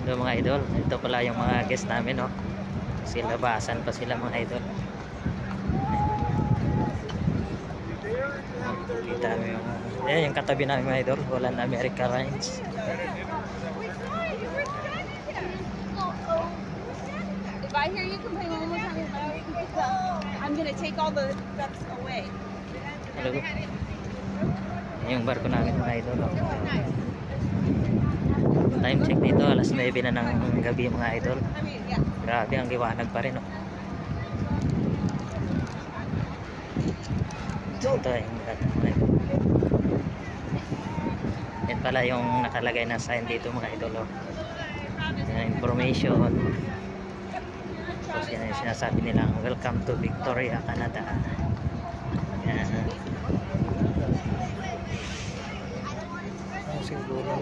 Ito mga idol, ito pala yung mga guest namin, no. Sila basan pa sila mga idol. Kita mo yung katabi namin mga idol, Holland America Ranch. If I hear you complain one more time, I'm gonna take all the ducks away. Hello. Yung barko namin mga idol, no. Time check dito, alas 9 na ng gabi mga idol. Grabe, ang liwanag pa rin, no. Ito yung yan pala yung nakalagay na sign dito mga idol, no. Yan, information. Tapos yan yung sinasabi nilang welcome to Victoria, Canada. Yan. Siguro